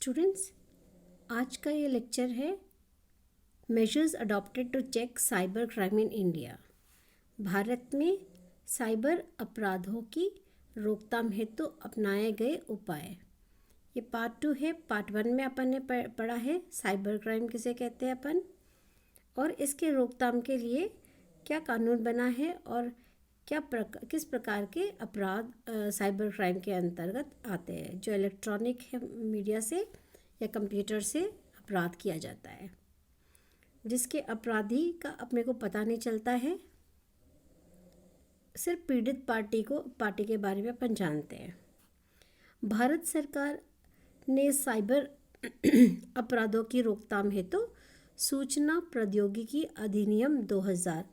Students, आज का ये लेक्चर है measures adopted to check cyber crime in India. Bharat में साइबर अपराधों की रोकथाम हेतु अपनाए गए उपाय। ये पार्ट 2 है। पार्ट 1 में अपन ने पढ़ा है साइबर क्राइम किसे कहते हैं अपन, और इसके रोकथाम के लिए क्या कानून बना है और किस प्रकार के अपराध साइबर क्राइम के अंतर्गत आते हैं, जो इलेक्ट्रॉनिक मीडिया से या कंप्यूटर से अपराध किया जाता है, जिसके अपराधी का अपने को पता नहीं चलता है। सिर्फ पीड़ित पार्टी के बारे में अपन जानते हैं। भारत सरकार ने साइबर अपराधों की रोकथाम हेतु सूचना प्रौद्योगिकी अधिनियम 2000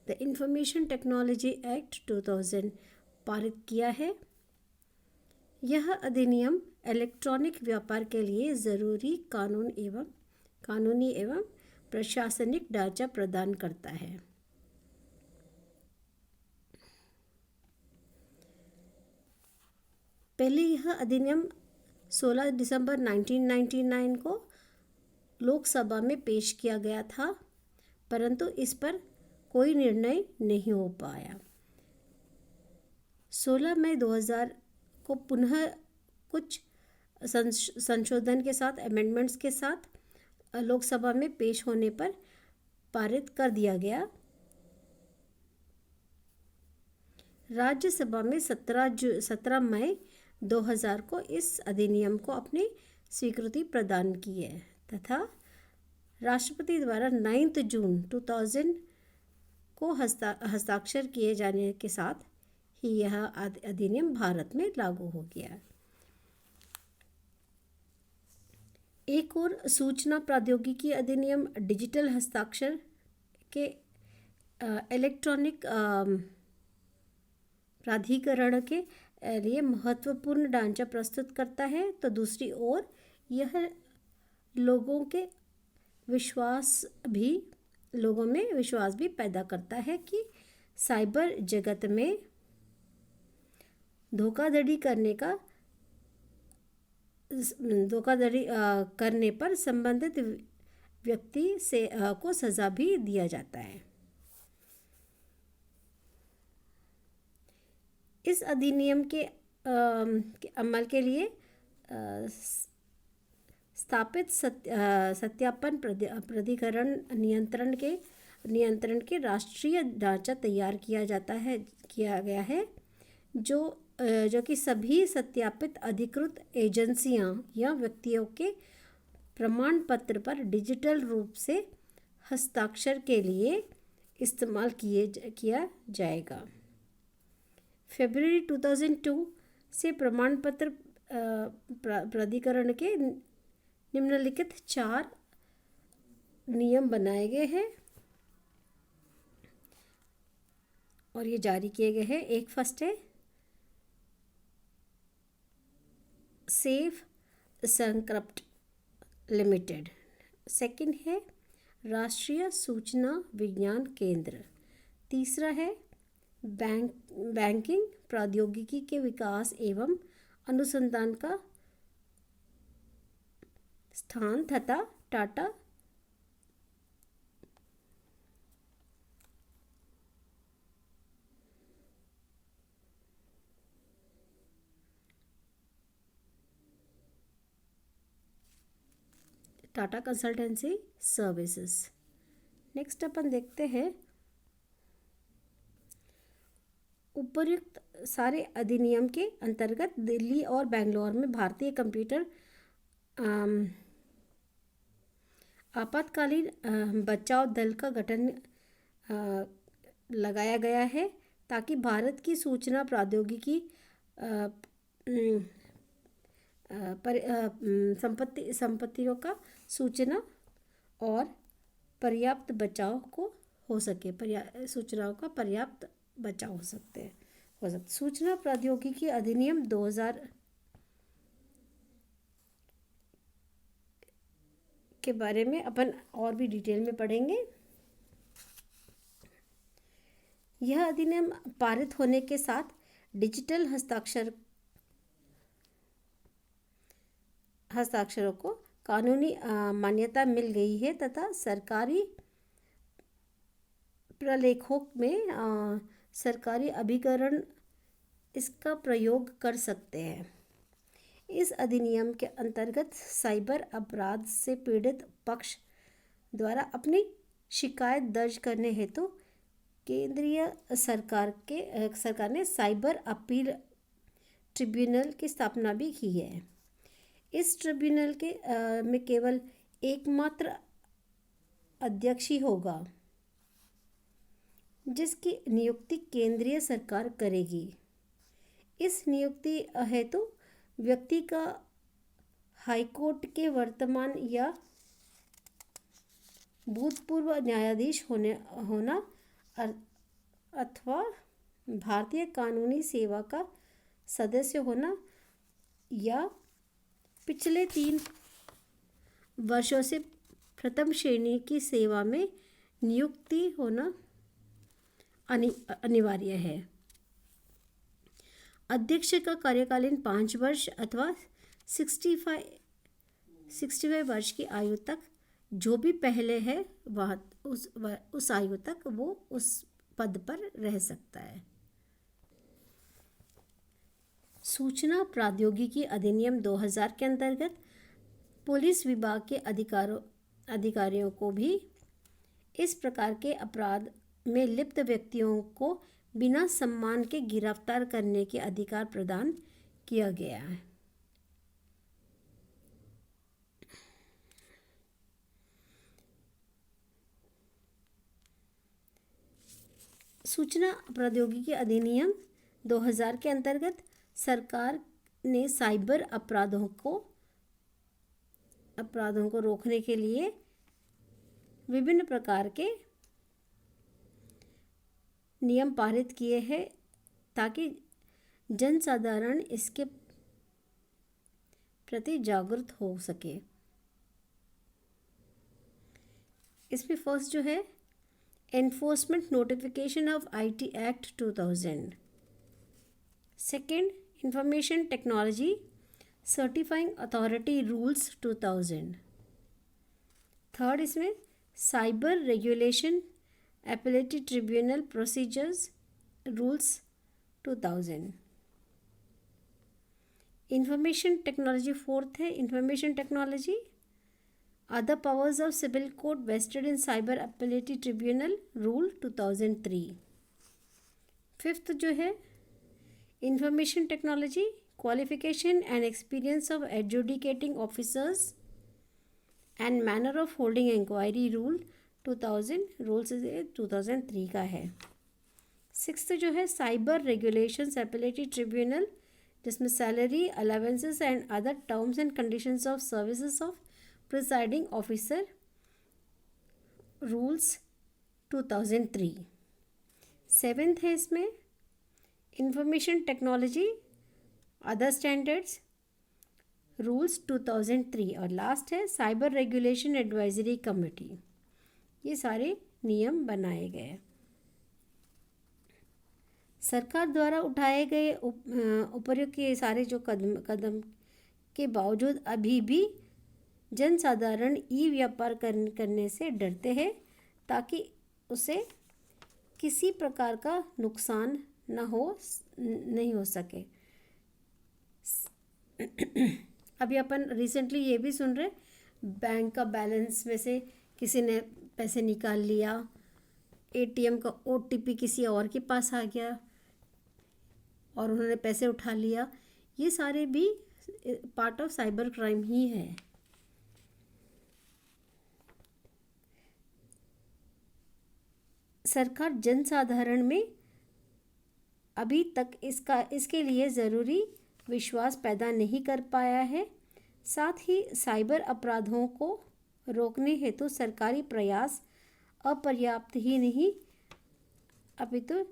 द इंफॉर्मेशन टेक्नोलॉजी एक्ट 2000 पारित किया है। यह अधिनियम इलेक्ट्रॉनिक व्यापार के लिए ज़रूरी कानूनी एवं प्रशासनिक ढांचा प्रदान करता है। पहले यह अधिनियम 16 दिसंबर 1999 को लोकसभा में पेश किया गया था, परंतु इस पर कोई निर्णय नहीं हो पाया। 16 मई 2000 को पुनः कुछ संशोधन के साथ, अमेंडमेंट्स के साथ लोकसभा में पेश होने पर पारित कर दिया गया। राज्यसभा में 17 मई 2000 को इस अधिनियम को अपनी स्वीकृति प्रदान की है तथा राष्ट्रपति द्वारा 9 जून 2000 को हस्ताक्षर किए जाने के साथ ही यह अधिनियम भारत में लागू हो गया। एक और सूचना प्रौद्योगिकी अधिनियम डिजिटल हस्ताक्षर के इलेक्ट्रॉनिक प्राधिकरण के लिए महत्वपूर्ण ढांचा प्रस्तुत करता है, तो दूसरी ओर यह लोगों में विश्वास भी पैदा करता है कि साइबर जगत में धोखाधड़ी करने पर संबंधित व्यक्ति को सजा भी दिया जाता है। इस अधिनियम के अमल के लिए स्थापित सत्यापन प्राधिकरण नियंत्रण के राष्ट्रीय ढांचा तैयार किया गया है, जो कि सभी सत्यापित अधिकृत एजेंसियां या व्यक्तियों के प्रमाण पत्र पर डिजिटल रूप से हस्ताक्षर के लिए इस्तेमाल किया जाएगा। फरवरी 2002 से प्रमाण पत्र प्राधिकरण के निम्नलिखित 4 नियम बनाए गए हैं और ये जारी किए गए हैं। एक फर्स्ट है सेफ संक्रप्ट लिमिटेड। सेकंड है राष्ट्रीय सूचना विज्ञान केंद्र। तीसरा है बैंकिंग प्रौद्योगिकी के विकास एवं अनुसंधान का स्थान तथा टाटा कंसल्टेंसी सर्विसेज। नेक्स्ट अपन देखते हैं उपर्युक्त सारे अधिनियम के अंतर्गत दिल्ली और बेंगलोर में भारतीय कंप्यूटर आपातकालीन बचाव दल का गठन लगाया गया है, ताकि भारत की सूचना प्रौद्योगिकी संपत्तियों का सूचना और पर्याप्त बचाव हो सके। सूचनाओं का पर्याप्त बचाव हो सकते। सूचना प्रौद्योगिकी अधिनियम 2000 के बारे में अपन और भी डिटेल में पढ़ेंगे। यह अधिनियम पारित होने के साथ डिजिटल हस्ताक्षरों को कानूनी मान्यता मिल गई है तथा सरकारी प्रलेखों में सरकारी अभिकरण इसका प्रयोग कर सकते हैं। इस अधिनियम के अंतर्गत साइबर अपराध से पीड़ित पक्ष द्वारा अपनी शिकायत दर्ज करने हेतु केंद्रीय सरकार ने साइबर अपील ट्रिब्यूनल की स्थापना भी की है। इस ट्रिब्यूनल में केवल एकमात्र अध्यक्ष ही होगा जिसकी नियुक्ति केंद्रीय सरकार करेगी। इस नियुक्ति हेतु व्यक्ति का हाईकोर्ट के वर्तमान या भूतपूर्व न्यायाधीश होना अथवा भारतीय कानूनी सेवा का सदस्य होना या पिछले 3 वर्षों से प्रथम श्रेणी की सेवा में नियुक्ति होना अनिवार्य है। अध्यक्ष का कार्यकालीन 5 वर्ष अथवा 65 वर्ष की आयु तक, जो भी पहले है वह उस आयु तक वो उस पद पर रह सकता है। सूचना प्रौद्योगिकी अधिनियम 2000 के अंतर्गत पुलिस विभाग के अधिकारियों को भी इस प्रकार के अपराध में लिप्त व्यक्तियों को बिना सम्मान के गिरफ्तार करने के अधिकार प्रदान किया गया है। सूचना प्रौद्योगिकी अधिनियम 2000 के अंतर्गत सरकार ने साइबर अपराधों को रोकने के लिए विभिन्न प्रकार के नियम पारित किए हैं ताकि जनसाधारण इसके प्रति जागरूक हो सके। इसमें फर्स्ट जो है enforcement notification of IT act 2000, second information technology certifying authority rules 2000, third इसमें cyber regulation appellate tribunal procedures rules 2000, information technology fourth है information technology other powers of civil code vested in cyber appellate tribunal rule 2003, fifth जो है information technology qualification and experience of adjudicating officers and manner of holding inquiry rule 2000 rules 2003 का है। Sixth जो है cyber regulations एपेलेटी tribunal जिसमें salary allowances and other terms and conditions of services of presiding officer rules 2003। Seventh है इसमें information technology other standards rules 2003 और last है cyber regulation advisory committee. ये सारे नियम बनाए गए। सरकार द्वारा उठाए गए उपयुक्त के सारे जो कदम के बावजूद अभी भी जनसाधारण ई व्यापार करने से डरते हैं ताकि उसे किसी प्रकार का नुकसान नहीं हो सके। अभी अपन रिसेंटली ये भी सुन रहे बैंक का बैलेंस में से किसी ने पैसे निकाल लिया, एटीएम का ओटीपी किसी और के पास आ गया और उन्होंने पैसे उठा लिया। ये सारे भी पार्ट ऑफ साइबर क्राइम ही है। सरकार जनसाधारण में अभी तक इसके लिए ज़रूरी विश्वास पैदा नहीं कर पाया है। साथ ही साइबर अपराधों को रोकने हेतु सरकारी प्रयास अपर्याप्त ही नहीं अपितु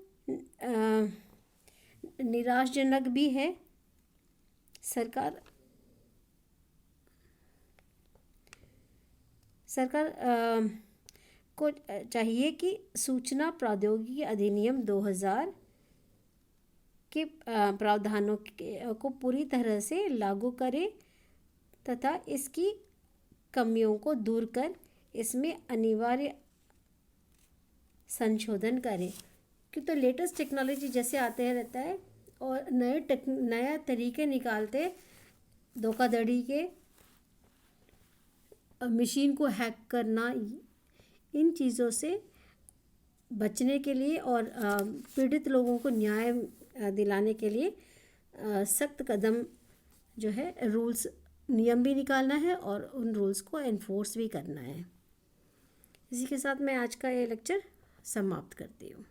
निराशाजनक भी है। सरकार को चाहिए कि सूचना प्रौद्योगिकी अधिनियम 2000 के प्रावधानों को पूरी तरह से लागू करे तथा इसकी कमियों को दूर कर इसमें अनिवार्य संशोधन करें। क्यों? तो लेटेस्ट टेक्नोलॉजी जैसे आते रहता है और नया तरीके निकालते धोखाधड़ी के, मशीन को हैक करना, इन चीज़ों से बचने के लिए और पीड़ित लोगों को न्याय दिलाने के लिए सख्त कदम जो है, रूल्स नियम भी निकालना है और उन रूल्स को एनफोर्स भी करना है। इसी के साथ मैं आज का ये लेक्चर समाप्त करती हूँ।